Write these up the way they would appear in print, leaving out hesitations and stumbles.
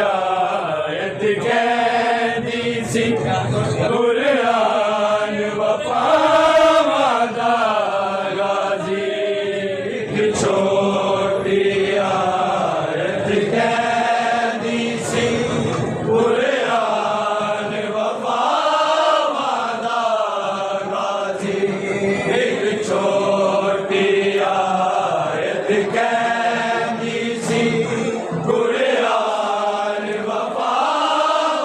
आयत कहती सी कुरान वफा वादा गाजी छोटी आयत कहती सी कुरान वफा वादा गाजी एक छोटी आयत कहती सी कुरान वफा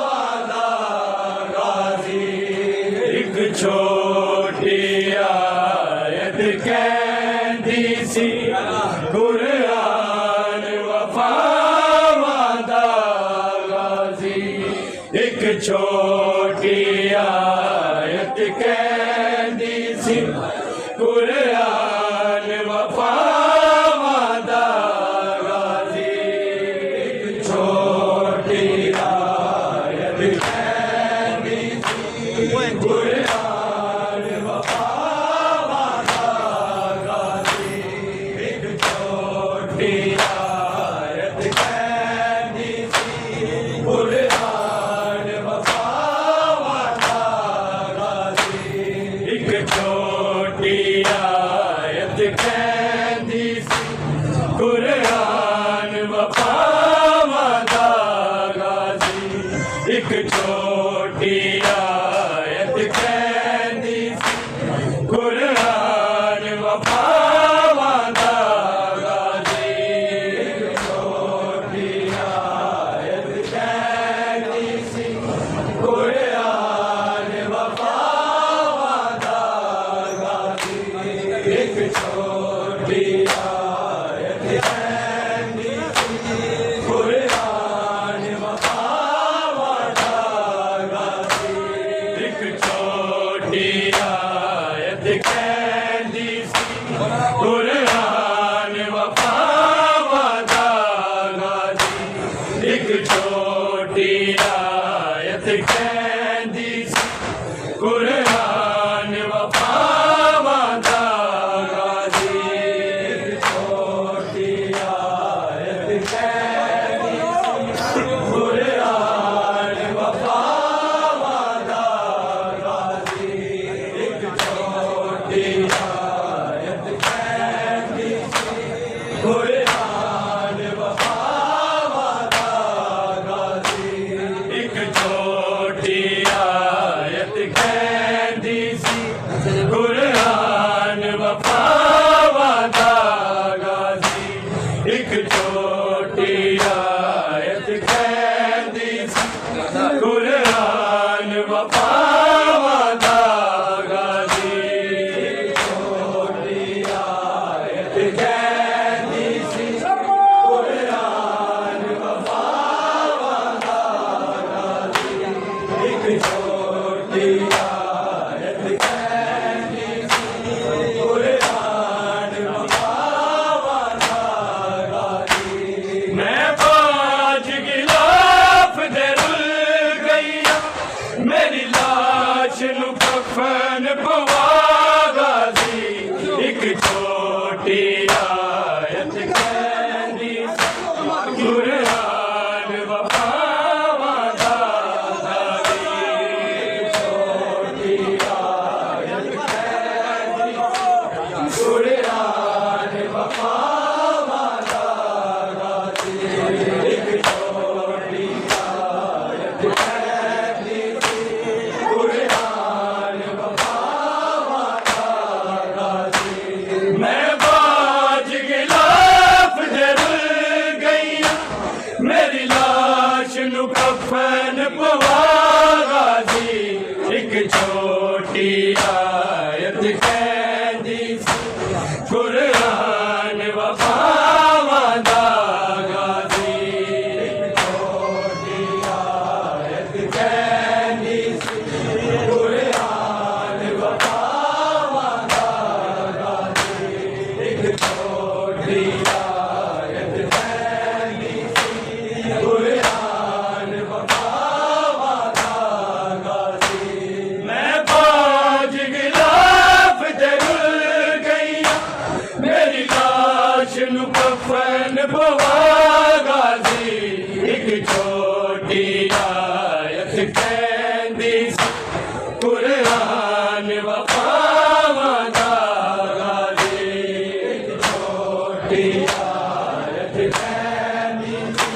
वादा गाजी एक छोटी आयत कहती सी कुरान वफा वादा गाजी एक छोटी आयत कहती सी कुरान वफा वादा गाजी एक छोटी आयत कहती सी कुरान वफा वादा गाजी एक छोटी आयत कहती सी कुरान वफा वादा गाजी एक छोटी आयत कहती सी कुरान वफा वादा गाजी एक छोटी आयत कहती सी कुरान वफा वादा गाजी एक छोटी आयत कहती सी कुरान वफा वादा गाजी एक छोटी आयत कहती सी कुरान वफा वादा गाजी एक छोटी आयत कहती सी कुरान वफा वादा गाजी एक छोटी आयत कहती सी कुरान वफा वादा गाजी एक छोटी आयत कहती सी कुरान वफा वादा गाजी एक छोटी आयत कहती सी कुरान वफा वादा गाजी एक छोटी आयत कहती सी कुरान वफा वादा गाजी एक छोटी आयत कहती सी कुरान वफा वादा गाजी एक छोटी आयत कहती सी कुरान वफा वादा गाजी एक छोटी आयत कहती सी कुरान वफा वादा गाजी मैं पाँच गिलाफ दे रुल गईया मेरी लाश नु कफन पवा गाजी एक छोटी आयत कहती सी कुरान वफा वादा गाजी एक छोटी आयत कहती सी कुरान वफा वादा गाजी एक छोटी आयत कहती सी कुरान वफा वादा गाजी मैं बाज गिलाफ दे रुल गईया मेरी लाश नु कफन पवा गाजी एक छोटी आयत कहती सी कुरान वफा वादा गाजी एक छोटी आयत कहती सी कुरान वफा वादा गाजी एक छोटी आयत कहती सी कुरान वफा छोटी आयत कहंदी सी कुरान वफावां दा गाज़ी छोटी आयत कहंदी सी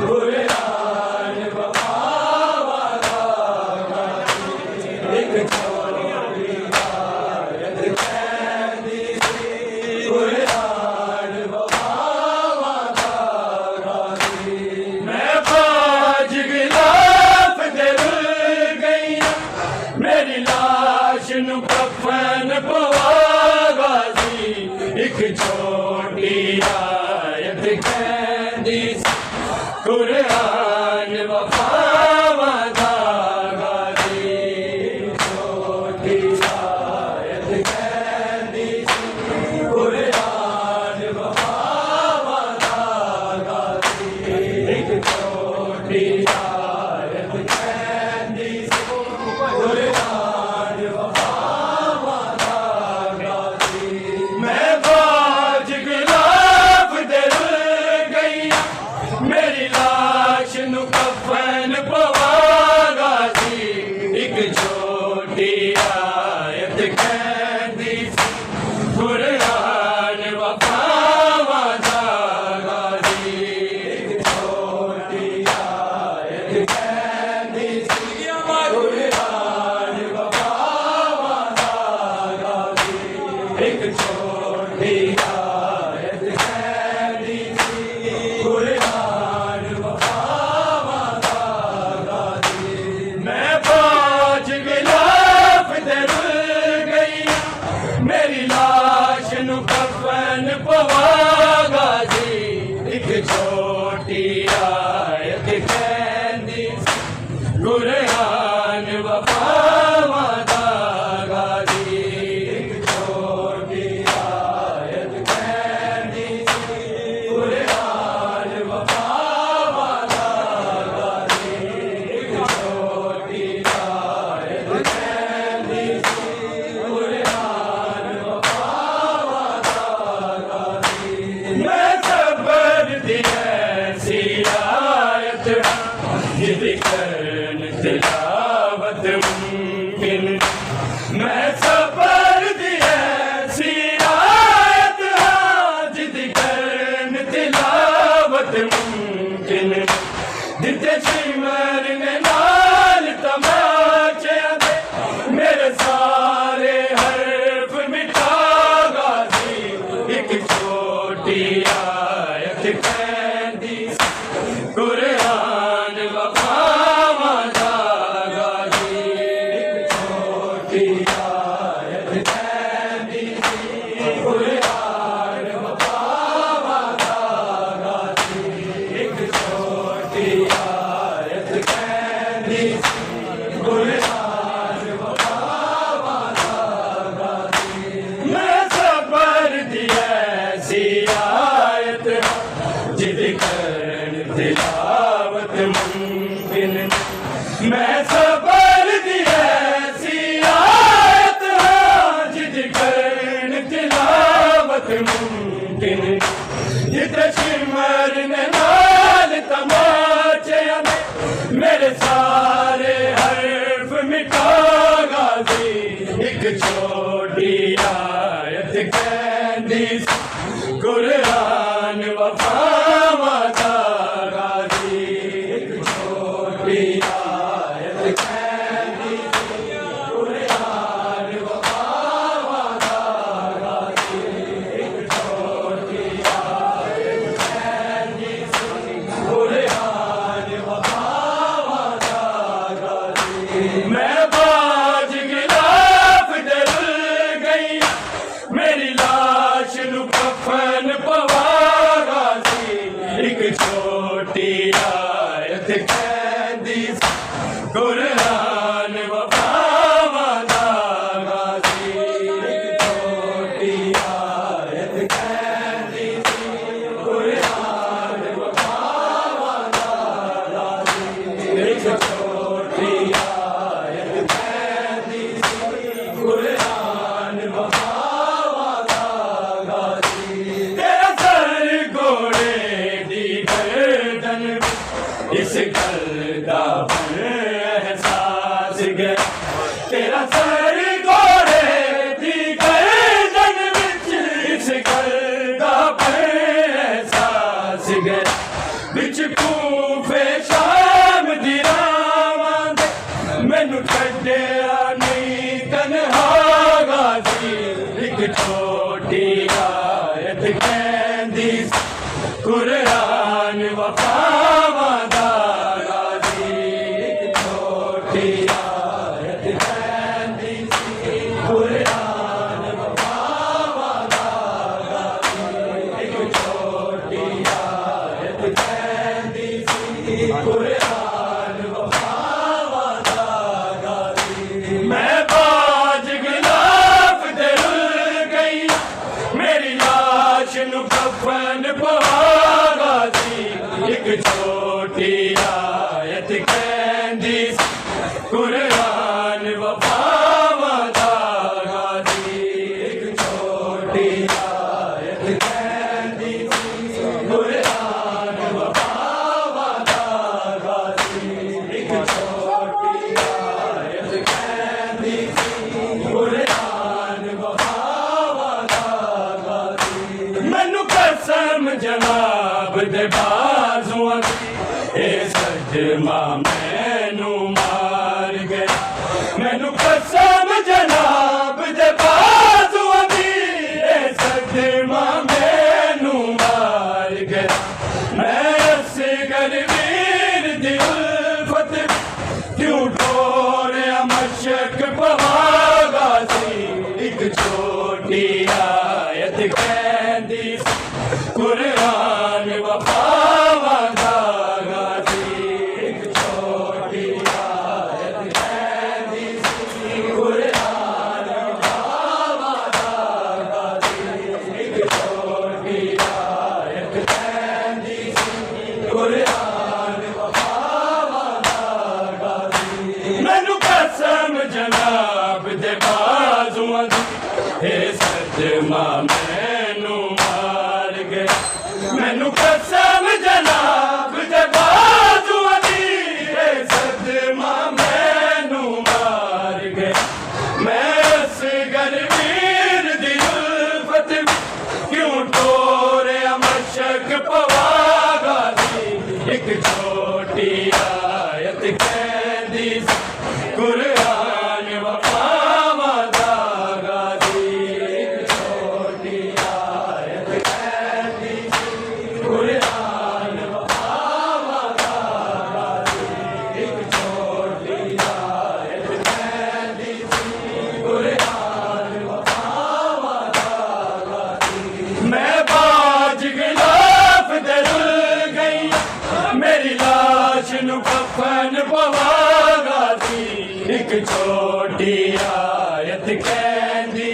कुरान वफावां दा गाज़ी एक छोटी आयत कहंदी सी कुरान वफावां दा गाज़ी मैं बाज गिलाफ दे रुल गई मेरी लाश नू कफन पवागा सी एक छोटी आयत कहंदी सी कुरान वफावां दा गाज़ी छोटी आयत कहंदी सी कुरान वफावां दा गाज़ी एक छोटी आयत कहंदी सी कुरान वफावां दा गाज़ी मैं बाज गिलाफ दे रुल गई मेरी लाश नू कफन पवागा सी एक छोटी आयत कहंदी सी कुरान वफावां दा गाज़ी एक छोटी आयत कहंदी सी कुरान वफावां दा गाज़ी एक छोटी आयत कहंदी सी कुरान वफावां दा गाज़ी मैं बाज गिलाफ दे रुल गई मेरी लाश नू कफन पवागा सी एक छोटी आयत कहंदी सी कुरान वफावां दा गाज़ी एक छोटी आयत कहंदी सी कुरान वफावां दा गाज़ी एक छोटी आयत कहंदी सी कुरान वफावां दा गाज़ी मैं सबर दी ऐसी आयत जिद करन तिलावत मुमकिन मैं सबर दी ऐसी आयत जिद करन तिलावत मुमकिन दिते शिमर ने नाल तमाचियां दे मेरे सारे हर्फ मिटागा सी एक छोटी आयत कहंदी सी कुरान वफावां दा गाज़ी एक छोटी आयत कहंदी सी कुरान वफावां दा गाज़ी एक छोटी आयत कहंदी सी कुरान वफावां दा गाज़ी मैं सबर दी ऐसी आयत जिद करन तिलावत मुमकिन मैं सबर दी ऐसी आयत जिद करन तिलावत मुमकिन जिद शिमर ने नाल तमाचियां दे मेरे सारे हर्फ मिटागा सी एक छोटी आयत कहंदी सी कुरान वफावां दा गाज़ी एक छोटी आयत कहंदी सी कुरान वफावां दा गाज़ी एक छोटी आयत कहंदी सी कुरान वफावां दा गाज़ी मैं बाज गिलाफ दे रुल गई मेरी लाश नू कफन पवागा सी एक छोटी आयत कहंदी सी कुरान वफावां दा गाज़ी एक छोटी आयत कहंदी सी कुरान वफावां दा गाज़ी एक छोटी आयत कहंदी सी कुरान वफावां दा गाज़ी तेरा सर घोड़े दी गर्दन इस करदा एहसास गया तेरा सर गोरे दी गर्दन विच इस करदा एहसास गया विच कूफे शाम दी रावां दे मैनू छड्डिया नहीं तन्हा गाजी एक छोटी आयत कहंदी कुरान वफावां दा गाजी एक छोटी आयत कहंदी कुरान वफावां दा गाजी एक छोटी आयत कहंदी कुरान वफावां दा गाजी मैं बाज गिलाफ दे रुल गई मेरी लाश नू कफन पवा सी एक छोटी आयत कहंदी कुरान वफावां दा गाजी एक छोटी आयत कहंदी कुरान वफावां दा गाजी एक छोटी आयत कहंदी कुरान वफावां दा गाजी मैनू कसम जनाब दे बाजुआं दी ए सजमा मैनू मार गया मैनू कसम जनाब दे बाजुआं दी ए सजमा मैनू मार गया मैं असगर वीर दी उल्फत क्यों ढोरिया मशक पवागा सी एक छोटी आयत कहंदी कुरान वफावां दा गाजी एक छोटी आयत कहंदी कुरान वफावां दा गाजी एक छोटी आयत कहंदी कुरान वफावां दा गाजी मैनू कसम जनाब दे बाजुआं दी ए सजमा मैनू मार गया मैनू कसम जनाब दे बाजुआं दी ए सजमा मैनू मार गया मैं असगर वीर दी उल्फत क्यों टोरिया मशक पवागा सी एक छोटी आयत कहंदी कुरान वफावां दा गाजी एक छोटी आयत कहंदी कुरान वफावां दा गाजी एक छोटी आयत कहंदी कुरान वफावां दा गाजी मैं बाज गिलाफ दे रुल गई मेरी लाश नू कफन पवागा सी एक छोटी आयत कहंदी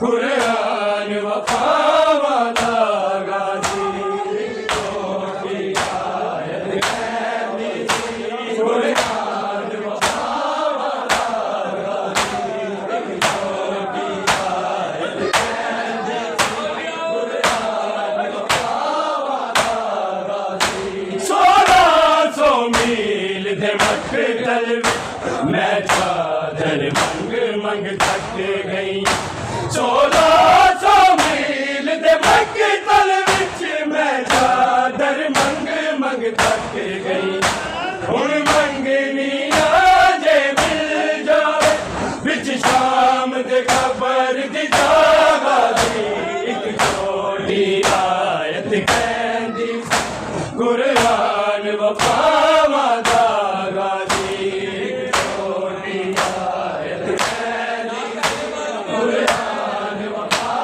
कुरान वफावां दा गाजी एक छोटी आयत कहंदी कुरान वफावां दा गाजी एक छोटी आयत कहंदी कुरान वफावां दा गाजी 1600 मील दे मक्तल मैं चादर मंग मंग थक गई 1600 मील दे मक्तल विच मैं चादर मंग मंग थक गई हुण मंगनी जे मिल जावे विच शाम दे खबर दी जागा दी एक छोटी आयत कहंदी कुरान वफावां दा गाजी एक छोटी आयत कहंदी कुरान वफावां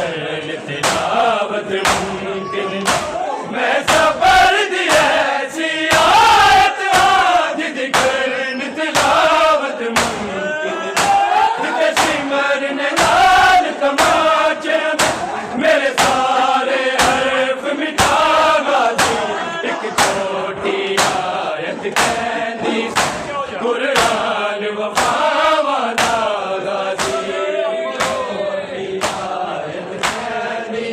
कर तिलावत मुमकिन मैं सबर दी ऐसी आयत आज दी कर तिलावत मुमकिन जिते सिमर ने लाल तमाचे मेरे सारे हर्फ मिटागा सी एक छोटी आयत कहती कुरान वफा वादा गाजी छोटी आयत कहती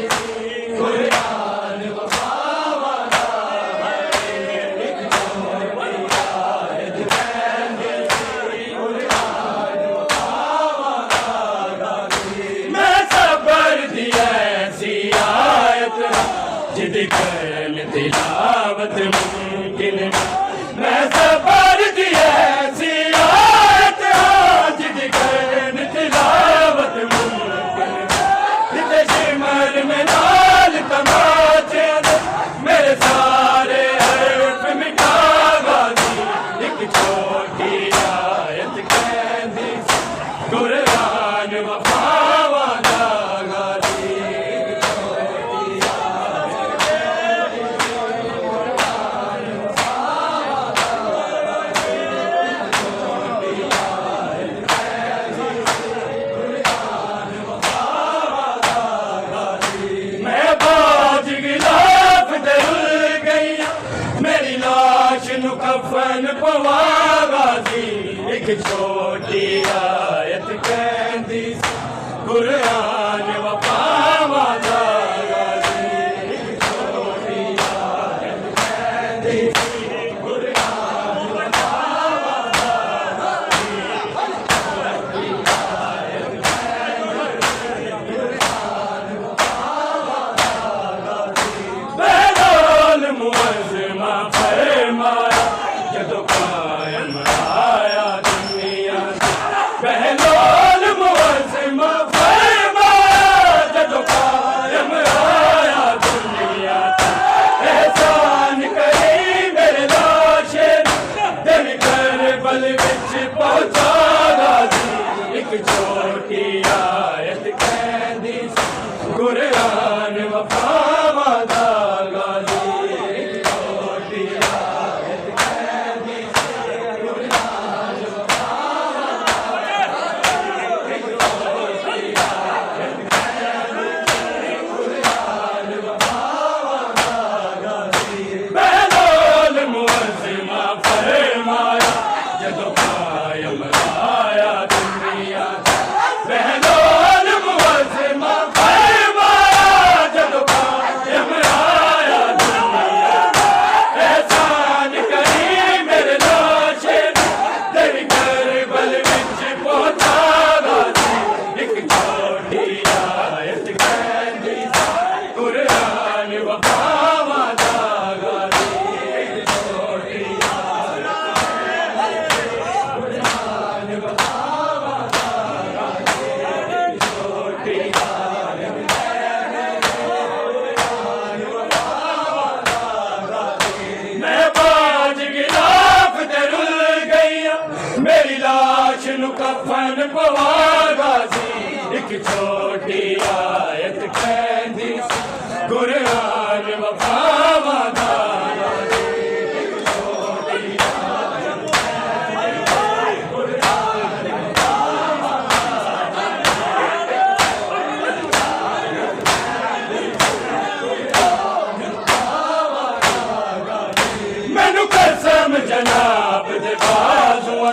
कुरान वफा वादा एक छोटी आयत कहती कुरान वफा वादा गाजी मैं सबर दी ऐसी आयत जिद कर तिलावत मुमकिन मैं सबर दी ऐसी आयत जिद कर तिलावत मुमकिन जिते शिमर में लाल तमाचे मेरे सारे हर्फ मिटागा सी एक छोटी आयत कहती कुरान वफा वादा गाजी मैं बाज गिलाफ दरुल गई मेरी लाश नु कफन पवागा सी एक छोटी आयत कहती कुरान वफा वादा गाजी एक छोटी आयत कहती कुरान वफा वादा गाजी छोटी आयत बहलोल मुअज़्ज़मा फरमाया जदों कायम आया दुनिया बहलोल मुअज़्ज़मा फरमाया जदों कायम आया दुनिया एहसान करी मेरे लाशे दिल करबल विच पहुंचा गाजी एक छोटी आयत कहती कुरान वफा वादा गाजी एक छोटी आयत कहती कुरान वफा एक छोटी आयत कहती कुरान वफा गाजी बहलोल मुअज़्ज़मा फरमाया जदों कायम आया दुनिया बहलोल मुअज़्ज़मा फरमाया जदों कायम आया दुनिया एहसान करी मेरे लाशे तेरी करबल विच पहुंचा गाजी एक छोटी आयत कहती कुरान वफा वादा गाजी एक छोटी आयत कुरान वफा वादा गाजी एक छोटी आयत मैं बाज गिलाफ दरुल गई मेरी लाश नु कफन पवागा सी एक छोटी आयत कहती कुरान वफा वादा गाजी एक छोटी आयत कहती कुरान मैनू कसम जनाब दे बाजुआं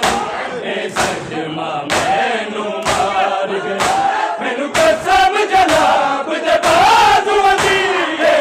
ए सजमा मैनू मार गया मैनू कसम जनाब दे बाजुआं दी ए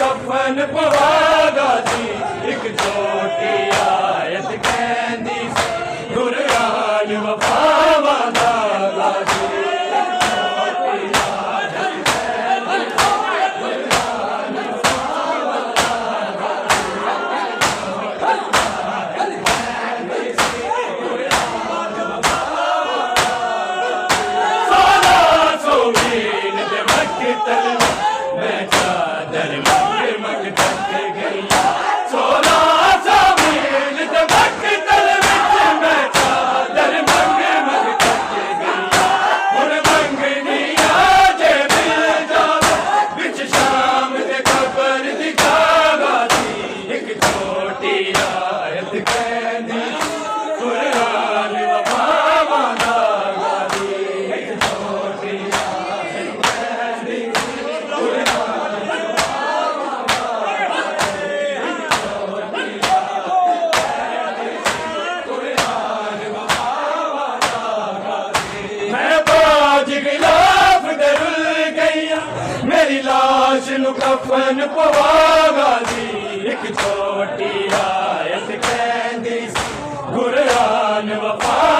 कफन पवागा सी एक छोटी आयत कहंदी सी कुरान वफावा दा गाजी कफन पवागा सी एक छोटी आयत कहंदी सी कुरान वफा